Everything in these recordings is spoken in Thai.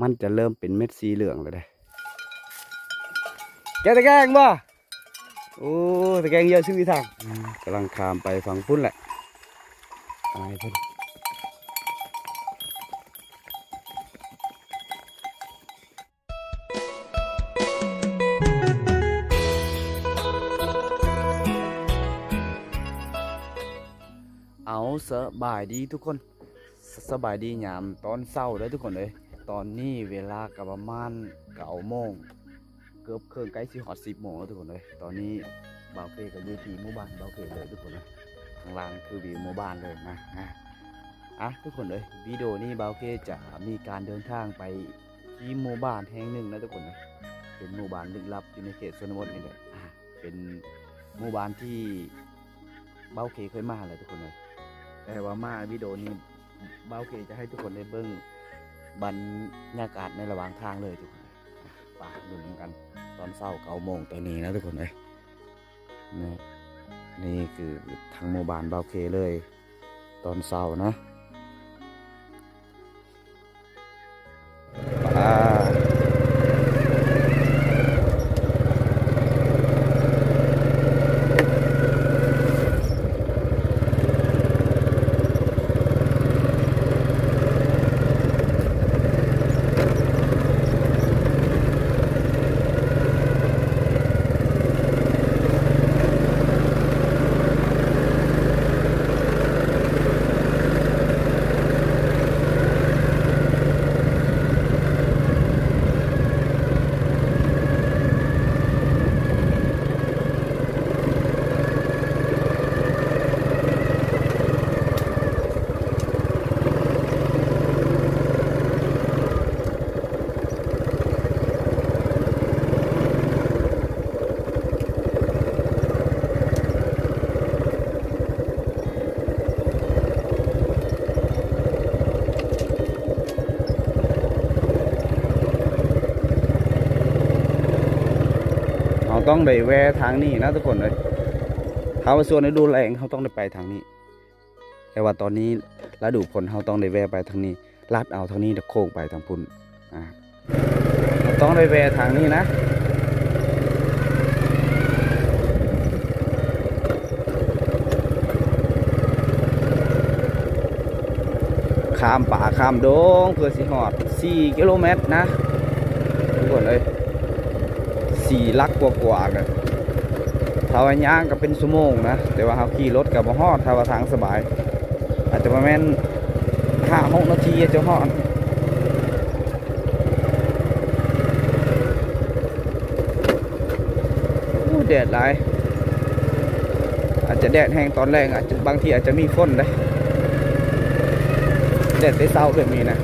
มันจะเริ่มเป็นเม็ดสีเหลืองแล้วเด้แกตะแกงบ่โอ้ตะแกงเยอะชื่อทางกำลังข้ามไปฝั่งพุ่นแหละไปพุ่นเอาสบายดีทุกคนสบายดียามตอนเช้าเลยทุกคนเลยตอนนี้เวลากับประมาณ9 โมงเกือบเครื่องใกล้สิฮอด10 โมงแล้วทุกคนเลยตอนนี้บ่าวเคกับยูทีหมู่บ้านบ่าวเคเลยทุกคนเลยข้างล่างคือวิวหมู่บ้านเลยนะทุกคนเลยวิดีโอนี้บ่าวเคจะมีการเดินทางไปที่หมู่บ้านแห่งหนึ่งนะทุกคนเลยเป็นหมู่บ้านลึกลับอยู่ในเขตชนบทนี่แหละเป็นหมู่บ้านที่บ่าวเคเคยมาเลยทุกคนเลยแต่ว่ามาวิดีโอนี้บ่าวเคจะให้ทุกคนได้เบิ่งบรรยากาศในระหว่างทางเลยทุกคนไปดูกันตอนเช้า9 โมงตอนนี้นะทุกคนเลยนี่คือทางหมู่บ้านบ่าวเคเลยตอนเช้านะต้องได้แวะทางนี้นะทุกคนเลยเขาส่วนฤดูแล้งเขาต้องได้ไปทางนี้แต่ว่าตอนนี้ฤดูฝนเขาต้องได้แวะไปทางนี้ลาดเอาทางนี้จะโค้งไปทางพุ่นต้องได้แวะทางนี้นะข้ามป่าข้ามดงเพื่อสิหอด4 กิโลเมตรนะทุกคนเลย4 ลักกว่าๆกันถ้าว่าย่างก็เป็นชั่วโมงนะแต่ว่าเขาขี่รถกับมาฮอดถ้าว่าทางสบายอาจจะประมาณ5-6 นาทีจะฮอดแดดหลายอาจจะแดดแห้งตอนแรกอาจจะบางทีอาจจะมีฝนเลยแดดได้เศร้าแบบนี้นะ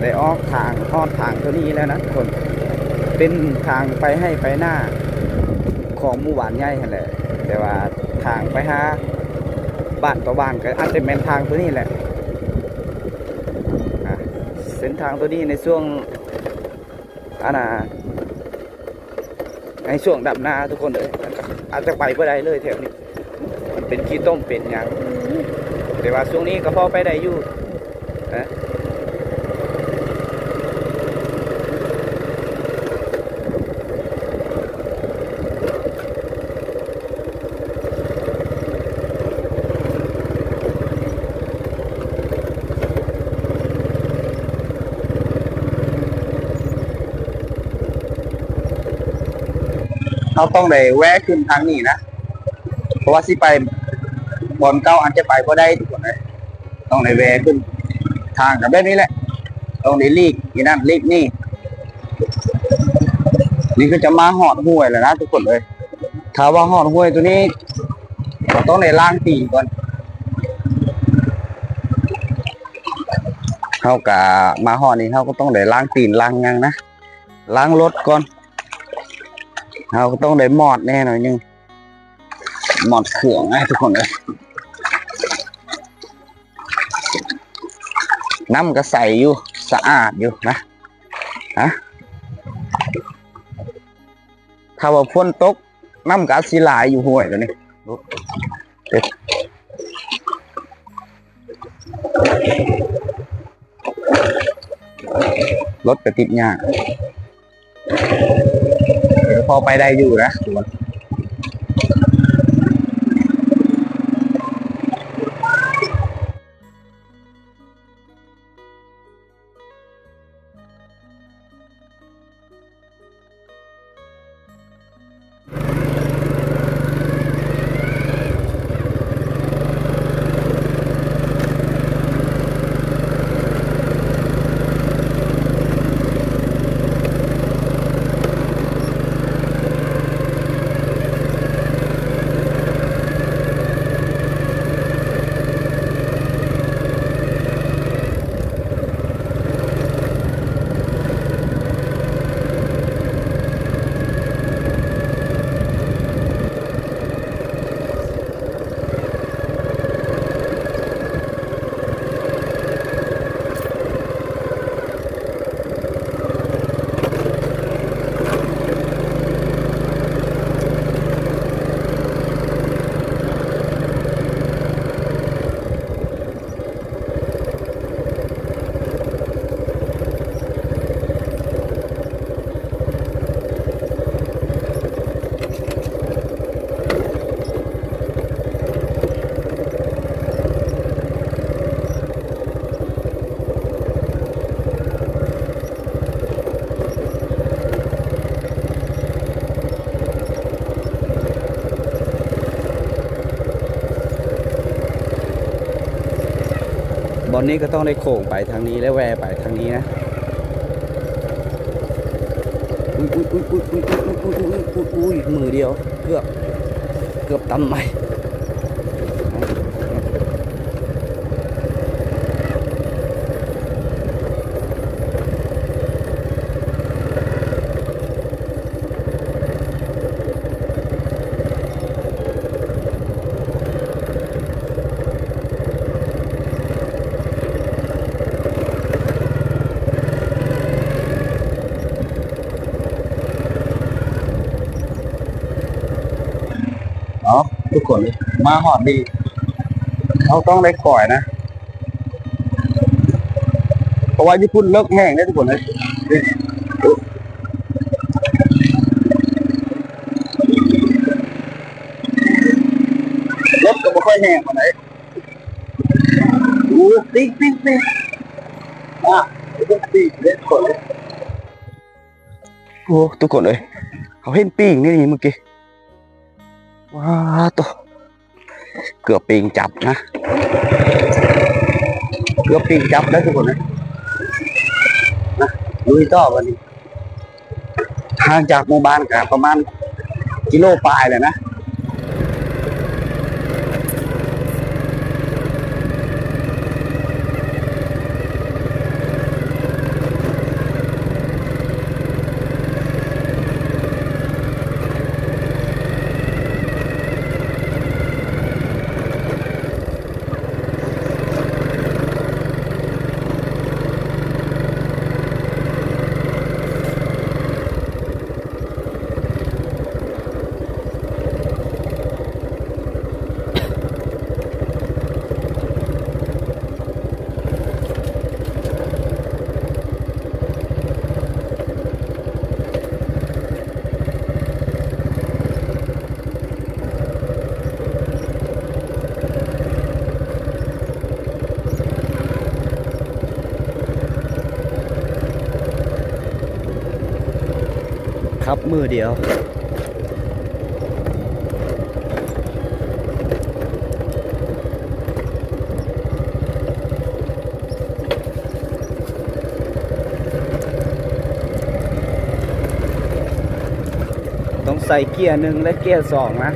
ได้ออกทางตัวนี้แล้วนะทุกคนเป็นทางไปให้ไปหน้าของหมู่บ้านใหญ่แหละแต่ว่าทางไปหาบ้านต่อบ้านก็อาจจะเป็นทางตัวนี้แหละเส้นทางตัวนี้ในช่วงในช่วงดับนาทุกคนเลยอาจจะไปไม่ได้เลยแถวนี้มันเป็นขี้ต้มเป็นอย่างแต่ว่าช่วงนี้ก็พอไปได้อยู่นะ เขาต้องได้แวะขึ้นทางนี้นะเพราะว่าสิไปบอนเก่าอาจจะไปก็ได้ทุกคนเลยต้องได้แวะขึ้นทางกับแบบนี้แหละต้องได้ลีกนี่นั่นลีกนี่นี่ก็จะมาหอดห้วยแล้วนะทุกคนเลยถ้าว่าหอดห้วยตัวนี้ต้องได้ล้างตีนก่อนเขากะมาหอดนี่เขาก็ต้องได้ล้างตีนล้างยังนะล้างรถก่อนเขาก็ต้องได้หมอดแน่หน่อยนึงหมอดเครื่องนะทุกคนเลยน้ำก็ใสอยู่สะอาดอยู่นะฮะถ้าว่าฝนตกน้ำก็สิหลายอยู่ห้วยตัวนี้รถก็ติดยากพอไปได้อยู่นะทุกคนบอลนี้ก็ต้องได้โค้งไปทางนี้และแวไปทางนี้นะอุ้ยมือเดียวเกือบตำไหมทุกคนมาหอดดีเขาต้องได้ก่อยนะเพราะว่าญี่ปุ่นเลิกแห้งได้ทุกคนเลยรถก็ไม่ค่อยแห้งมาไหนติ๊กอ่ะติ๊กเล่นคนเลยโอ้ทุกคนเลยเขาเห็นปิ้งนี่เมื่อกี้ว้าตัวเกือบปีงจับนะเกือบปีงจับได้ทุกคนนะลุยต่อวันนี้ห่างจากหมู่บ้านกับประมาณกิโลปลายเลยครับมือเดียว ใส่เกียร์หนึ่งและเกียร์สองนะ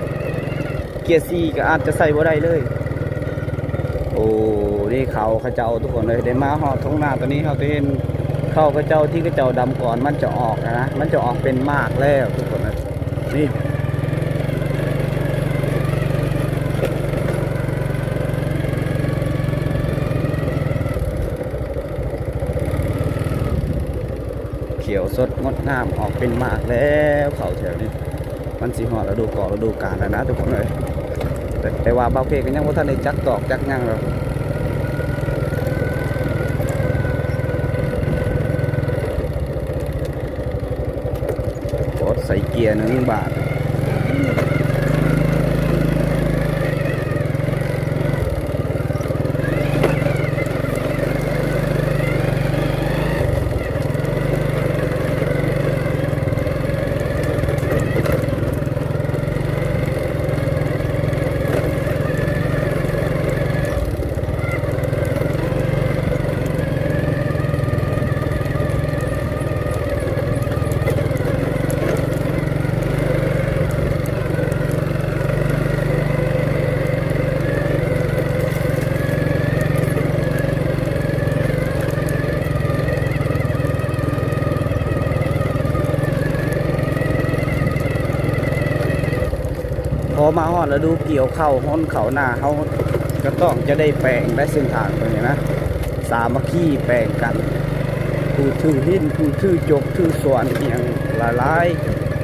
เกียร์สี่ก็อาจจะใส่บ่ได้เลยโอ้นี่เขาเจ้าทุกคนเลยได้มาหอดท้องนาตัวนี้เขาจะเห็นเข้าเจ้าที่เจ้าดำก่อนมันจะออกนะมันจะออกเป็นมากแล้วทุกคนนะนี่เขียวสดงดงามออกเป็นมากแล้วเขาแถวนี้มันสีหอดฤดูกาลฤดูกาลแล้วนะทุกคนเลยแต่ว่าเบาเคก็ยังว่าท่านได้จักตอกจักยั่งหรอกกดใส่เกียร์1 บาทพอมาฮอดแล้วดูเกี่ยวเข้าห้นเขาหน้าเขาก็ต้องจะได้แปลงได้เส้นทางตรงนี้นะสามัคคีแปลงกันผู้ถือหินผู้ถือจกถือสวนเอียงหลาย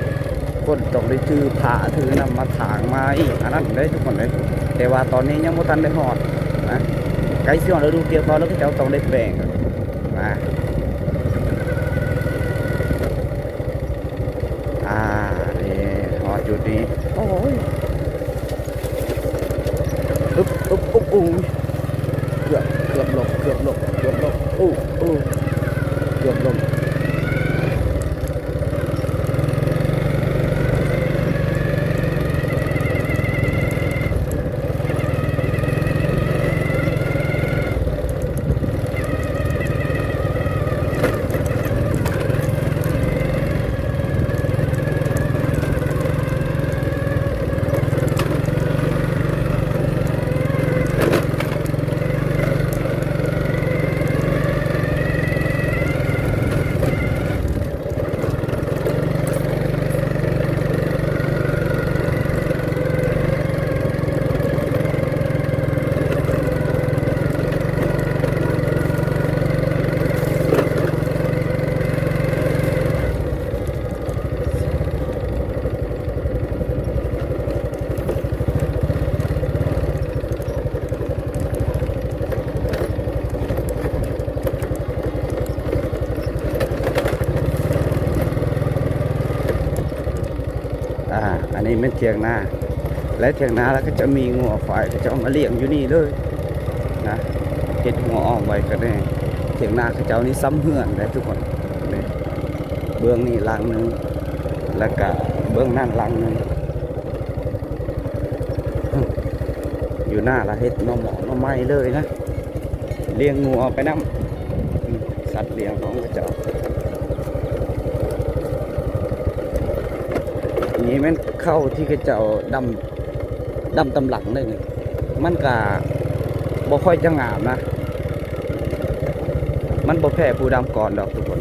ๆคนต้องได้ถือผ้าถือนำมาถางมาอีกอันนั้นได้ทุกคนเลยแต่ว่าตอนนี้ยังไม่ทันได้ฮอดนะไกลสิฮอดแล้วดูเกี่ยวเขาแล้วก็จะต้องได้แปลงนะนี่ฮอดจุดนี้โอ้ยอุ๊บอู้เกือบหลบเกือบหลบเกือบหลบอู้เกือบหลบอันนี้เป็นเทียงนาและเทียงนาแล้วก็จะมีงัวควายก็จะเอามาเลี้ยงอยู่นี่เลยนะเห็ดหัวอ้อมไว้ก็ได้เทียงนาเขาเจ้านี่ซ้ำเหือนได้ทุกคนนี่เบื้องนี่ลังหนึ่งแล้วก็เบื้องนั่นลังหนึ่งอยู่หน้าละเห็ดน้องหมอน้องไม้เลยนะเลี้ยงงัวไปน้ำสัตว์เลี้ยงของเขาเจ้านี้มันเข้าที่กระเจ้าดำตำหลังเลยนี่มันกะบ่ค่อยจะงามนะมันบ่แพ้ผู้ดำก่อนดอกทุกคน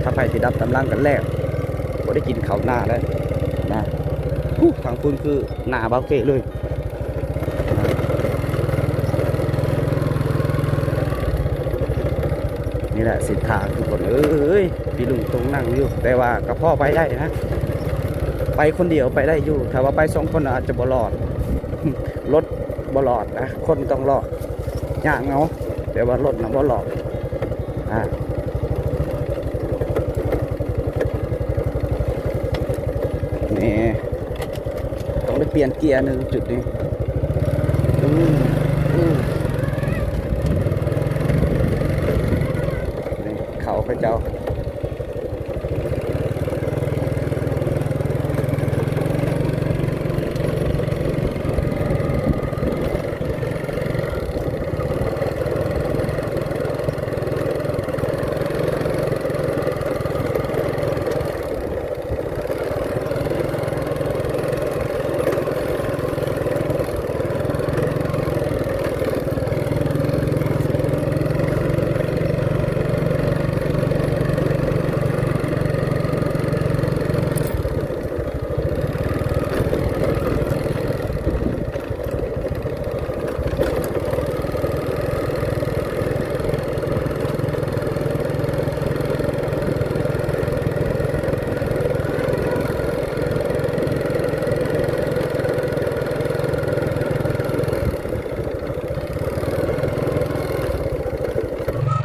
ถ้าไปที่ดำตำหลังกันแรกบ่ได้กินเขาหน้าแล้วนะฝั่งคุณคือหน้าเบาเกะเลยนี่แหละสิทธาทุกคนพี่ลุงตรงนั่งอยู่แต่ว่ากระเพาะไปได้นะไปคนเดียวไปได้อยู่ถ้าว่าไป2 คนอาจจะบ่รอดรถบ่รอดนะคนต้องรอดยากเงาแต่ว่ารถนะบ่รอดนี่ต้องได้เปลี่ยนเกียร์1 จุดนี้นี่เขาพระเจ้า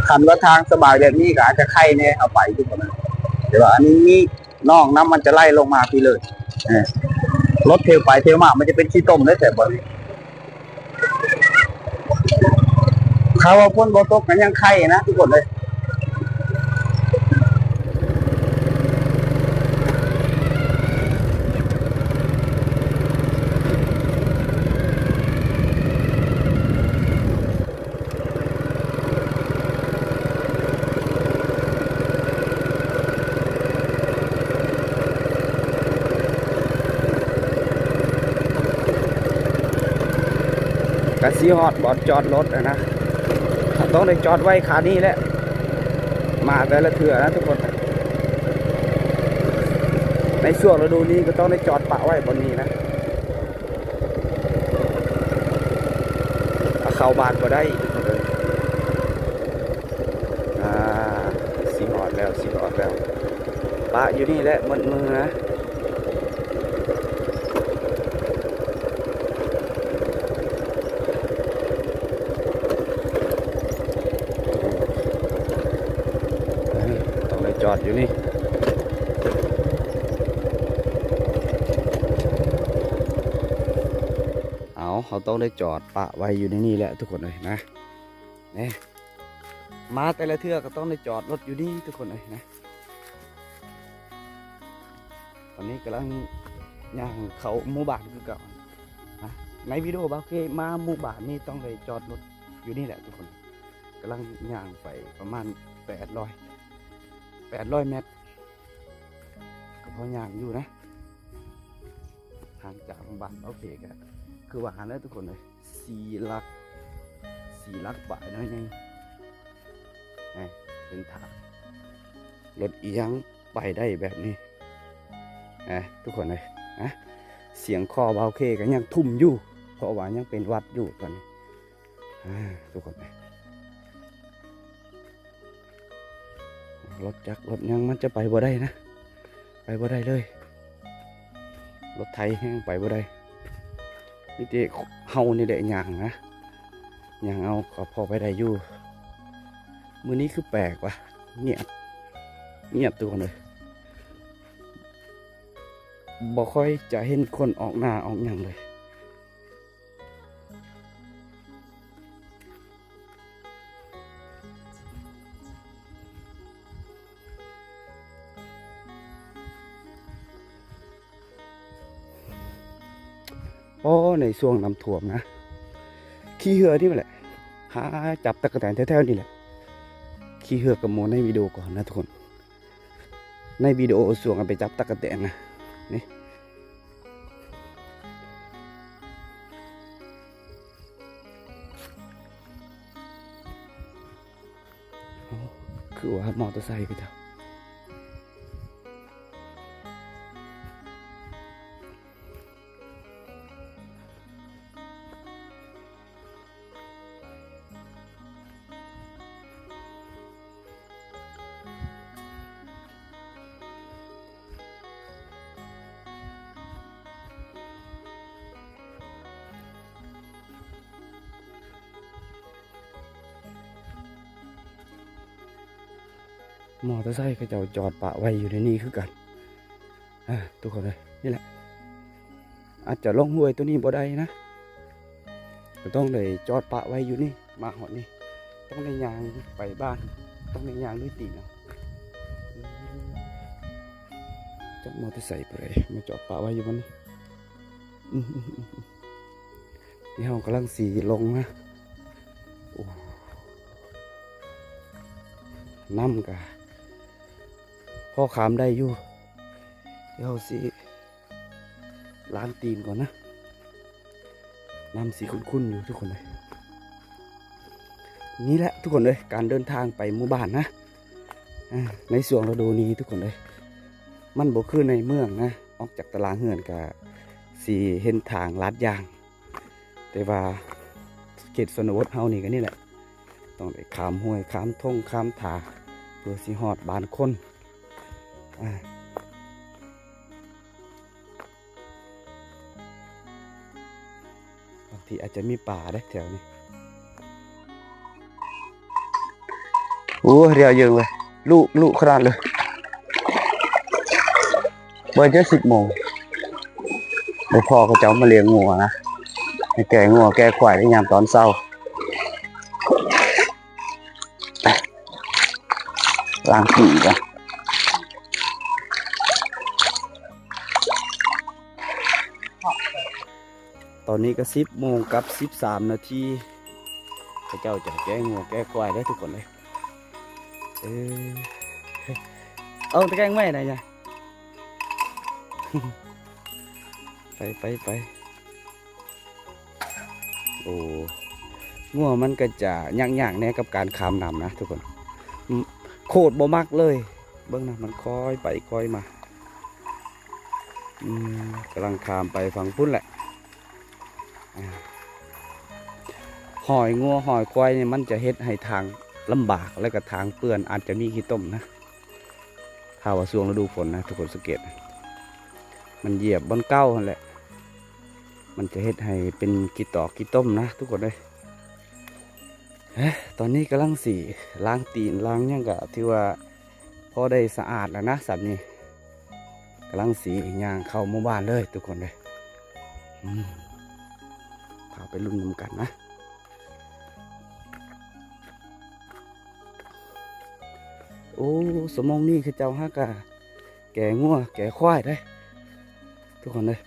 คันว่าทางสบายแบบนี้ก็อาจจะไข่แน่เอาไปทุกคนนะแต่ว่าอันนี้มีนอกน้ำมันจะไล่ลงมาพี่เลยรถเทลไปเทลมามันจะเป็นขี้ต้มได้แต่บ่นี้เขาว่าพ่นบ่ตกกันยังไข่นะทุกคนเลยกะซีฮอดบอดจอดรถนะต้องได้จอดไว้ขานี้แหละมาแต่ละเถื่อนะทุกคนในช่วงฤดูนี้ก็ต้องได้จอดปะไว้บนนี้นะเอาเข้าบ้านก็ได้ทุกคนเลยสีฮอดแล้วสีฮอดแล้วปะอยู่นี่แหละมือนะจอดอยู่นี่เขาต้องได้จอดปะไว้อยู่ในนี่แหละทุกคนเลยนะเนี่ยมาแต่ละเทื่อก็ต้องได้จอดรถอยู่นี่ทุกคนเลยนะตอนนี้กำลังย่างเขาหมู่บ้านคือเก่านะในวิดีโอบาเคมาหมู่บ้านนี่ต้องได้จอดรถอยู่นี่แหละทุกคนกำลังย่างไปประมาณ800 เมตรก็พอย่างอยู่นะห่างจากบ้านโอเคกันคือว่าหาแล้วทุกคนเลย4 ลักบาทน้อยนึงเป็นทางรถอียังไปได้แบบนี้ทุกคนเลยนะเสียงคอบาเคกันยังทุ่มอยู่เพราะว่ายังเป็นวัดอยู่ตอนนี้ทุกคนเลยรถจักรรถยังมันจะไปบ่ได้นะไปบ่ได้เลยรถไทยแห้งไปบ่ได้นี่เด็กเฮานี่แหละย่างนะย่างเอาก็พอไปได้อยู่มื้อนี้คือแปลกว่ะเงียบตัวคนเลยบ่ค่อยจะเห็นคนออกหน้าออกหยังเลยในช่วงน้ำท่วมนะขี่เหือที่มันแหละหาจับตะกแตนแถวๆนี่แหละขี่เหือกับโมในวิดีโอก่อนนะทุกคนในวิดีโอส่วงกันไปจับตะกแตนนะนี่คือว่ามอเตอร์ไซค์ก็จะมอเตอร์ไซค์ก็จะจอดปะไว้อยู่ในนี้คือกันทุกคนเลยนี่แหละอาจจะลงห้วยตัวนี้บ่ได้นะก็ต้องเลยจอดปะไว้อยู่นี่มาหอดนี่ต้องในยางไปบ้านต้องในยางด้วยตีนจักมอเตอร์ไซค์ไปเลยมาจอดปะไว้อยู่บนนี้นี่เรากำลังสีลงนะน้ำกะพ่อขามได้อยู่เดี๋ยวสิล้างตีนก่อนนะน้ำสีคุ้นๆอยู่ทุกคนเลยนี่แหละทุกคนเลยการเดินทางไปหมู่บ้านนะในช่วงฤดูนี้ทุกคนเลยมันบ่คือในเมืองนะออกจากตลาดเฮือนกะสีเห็นทางลาดยางแต่ว่าเขตชนบทเฮานี่กันนี่แหละต้องได้ข้ามห้วยข้ามทงข้ามถาเพื่อสิฮอดบ้านคนบางทีอาจจะมีป่าได้แถวนี้ โอ้เรียวเยอะเลยลูกขนาดเลยเบอร์จะ10 โมงเดี๋ยวพ่อเขาจะเอามาเลี้ยงงัวนะให้แก่งัวแก่ควายในยามตอนเช้าล้างปีกัน ตอนนี้ก็10 โมงกับ13 นาทีพระเจ้าจะแก้งัวแก้ควายได้ทุกคนเลยเออเอาตะแกรงไม่ไหนไง ไปโอ้งัวมันก็จะยากๆแน่กับการขามนำนะทุกคนโคตรบ่มักเลยเบิ่งนะมันคอยไปคอยมากำลังขามไปฝั่งพุ่นแหละหอยงัวหอยควายเนี่ยมันจะเฮ็ดให้ทางลำบากและก็ทางเปื้อนอาจจะมีขี้ต้มนะถ้าว่าช่วงฤดูฝนนะทุกคนสังเกตมันเหยียบบนเก้านั่นแหละมันจะเฮ็ดให้เป็นขี้ตอกขี้ต้มนะทุกคนเลยตอนนี้กำลังสีล้างตีนล้างยังกะที่ว่าพอได้สะอาดแล้วนะสัตว์นี้กำลังสีย่างเข้าหมู่บ้านเลยทุกคนเลยพาไปรุ่นนำกันนะโอ้สมองนี่คือเจ้าฮักกะแก่งัวแก่ควายได้ทุกคนเลย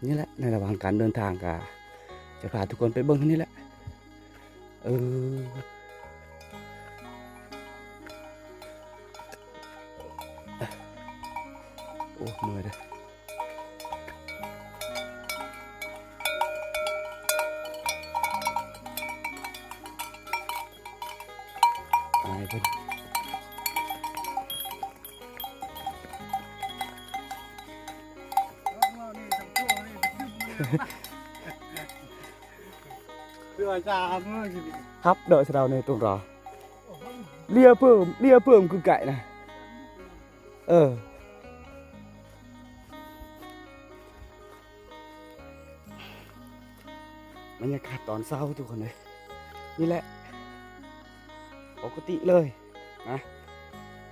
นี่แหละในระหว่างการเดินทางกะจะพาทุกคนไปเบิ้งที่นี่แหละโอ้เมื่อยเลยตายเพิ่นครับđợi sau này tuần rồi lia phơm cứ cậy nàyบรรยากาศตอนเช้าทุกคนเลยนี่แหละปกติเลยนะ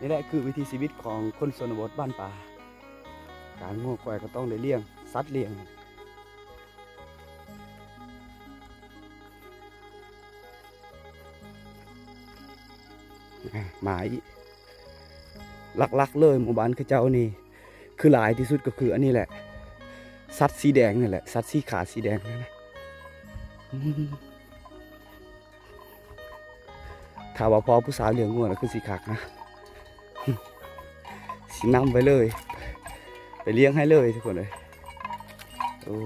นี่แหละคือวิถีชีวิตของคนชนบทบ้านป่าการงัวควายก็ต้องได้เลี้ยงสัตว์เลี้ยงหมายหลักๆเลยหมู่บ้านคือเจ้านี่คือหลายที่สุดก็คืออันนี้แหละสัตว์สีแดงนี่แหละสัตว์สีขาสีแดงนะถ้าว่าพอผู้สาวเลี้ยงงัวนะคือสีขากนะสีนำไปเลยไปเลี้ยงให้เลยทุกคนเลยโอ้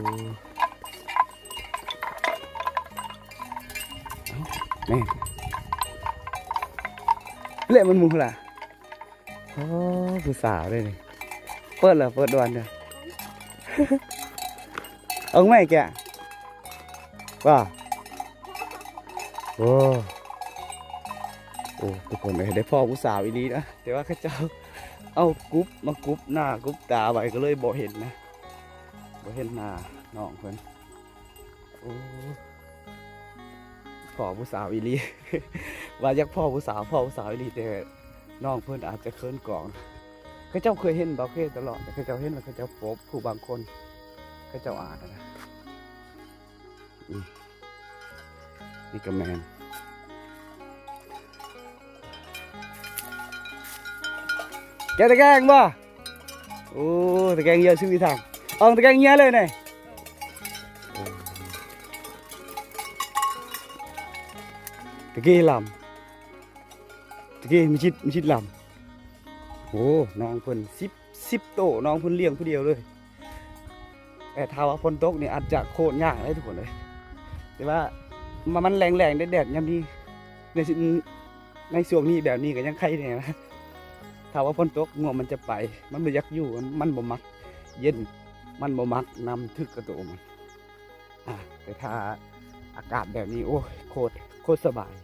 แม่เละมันมุงล่ะโอ้ผู้สาวเลยนี่เปิดเหรอเปิดดวนเด้อเอาไหมแกว่าโอ้ทุกคนเลยได้พ่อผู้สาวอีนี้นะแต่ว่าข้าเจ้าเอากุ๊บมากุ๊บหน้ากุ๊บตาไปก็เลยบ่เห็นนะบ่เห็นหน้าน้องเพิ่นโอ้พ่อผู้สาวอีลีว่าอยากพ่อผู้สาวอีลีแต่น้องเพิ่นอาจจะเคินกล่องข้าเจ้าเคยเห็นบ่เคยตลอดแต่ข้าเจ้าเห็นแล้วข้าเจ้าพบผู้บางคนข้าเจ้าอ่านนะนี่ก็แมนแกตะแกงบ่โอ้ตะแกงเยอะชื่อทางเอาตะแกงเยอะเลยเนี่ยตะกี้ลำตะกี้มีชิดลำโอ้น้องเพิ่น10 โตน้องเพิ่นเลี้ยงผู้เดียวเลยแต่ถ้าว่าฝนตกเนี่ยอาจจะโคตรยากเลยทุกคนเลยแต่ว่ามันแรงแดดยามนี้ในช่วงนี้แบบนี้ก็ยังไข่เนี่ยนะถ้าว่าฝนตกงัวมันจะไปมันไม่อยากอยู่มันบ่มักเย็นมันบ่มักน้ำทึกกระโตมันแต่ถ้าอากาศแบบนี้โอ้โคตรสบาย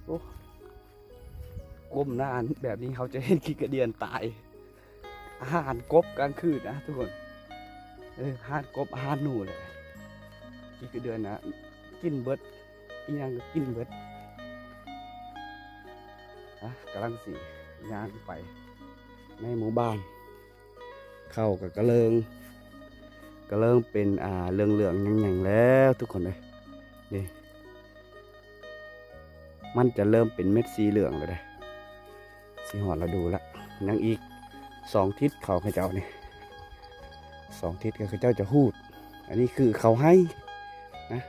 โอ้ก้มหน้าแบบนี้เขาจะเห็นขี้กระเดียนตายอาหารกบกลางคืนนะทุกคนอาหารกบอาหารหนูเลยขี้กระเดือนนะ กินเบิดอีหยังก็กินเบิดกำลังสิย่างไปในหมู่บ้านเข้ากับกระเลิงเป็นเหลืองๆหยังๆแล้วทุกคนเลยนี่มันจะเริ่มเป็นเม็ดสีเหลืองเลยได้สีหอดเราดูละยังอีก2 ทิศเขาเจ้านี่2 ทิศก็คือเจ้าจะหูดอันนี้คือเขาให้นะ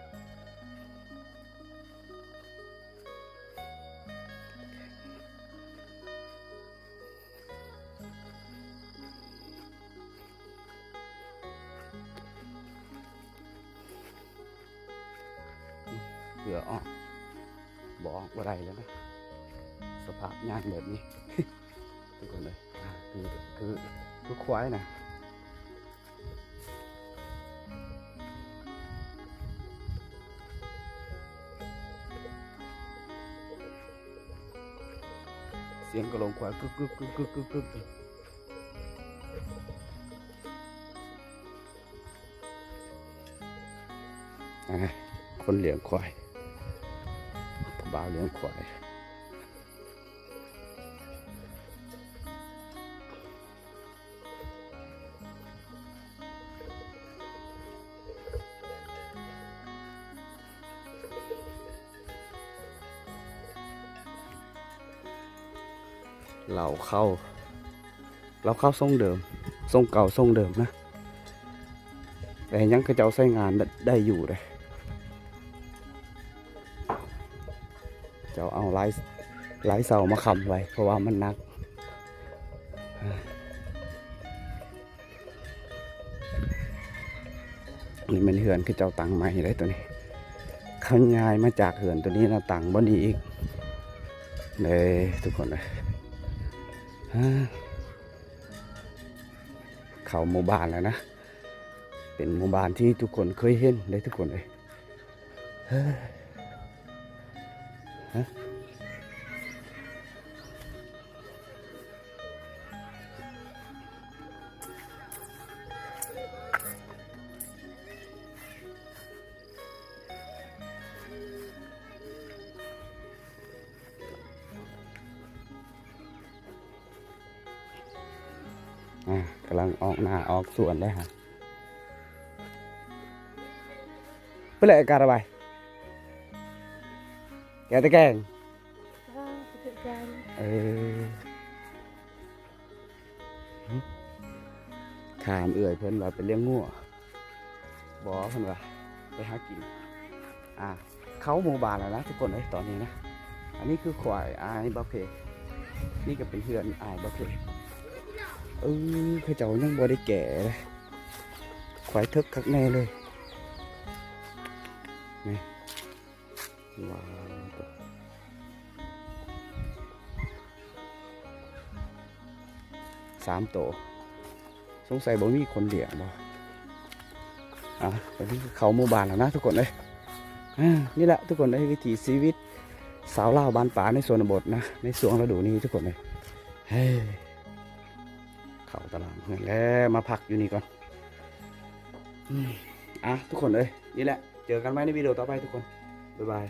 เผื่อออกบอกว่าไรแล้วนะสภาพยากแบบนี้ ทุกคนเลยคือควายนะเสียงกระโหลกควายกึกคนเลี้ยงควายบ่าวเลี้ยงควายเราเข้าทรงเดิมทรงเก่าทรงเดิมนะแต่ยังก็จะเอาใช้งานได้อยู่เลยจะเอาไล่เสามาค้ำไว้เพราะว่ามันหนักนี่มันเหือนคือเจ้าตังใหม่เลยตัวนี้ข้างง่ายมาจากเหือนตัวนี้นะตังบนนี้อีกเลยทุกคนเลยเข้าหมู่บ้านแล้วนะเป็นหมู่บ้านที่ทุกคนเคยเห็นได้ทุกคนเลยกำลังออกหน้าออกสวนได้ฮะเพื่ออะไรการระบายแกตะแกงถามเอื่อยเพิ่นว่าไปเลี้ยงงัวบอกเพิ่นว่าไปหากินเขาหมู่บ้านแล้วนะทุกคนเลยตอนนี้นะอันนี้คือควายอายบาเพนี่ก็เป็นเพื่อนอายบาเพคือเจ้ายังบ่ได้แก่เลยควายทึกคักแน่เลยนี่ว้าว3 ตัวสงสัยบ่มีคนเลี้ยงบ่ตอนนี้เขาหมู่บ้านแล้วนะทุกคนเลยนี่แหละทุกคนเลยวิถีชีวิตสาวเล่าวบ้านป่าในชนบทนะในช่วงฤดูนี้ทุกคนเลยเข้าตลาดแล้วมาพักอยู่นี่ก่อนทุกคนเลยนี่แหละเจอกันไหมในวิดีโอต่อไปทุกคนบ๊ายบาย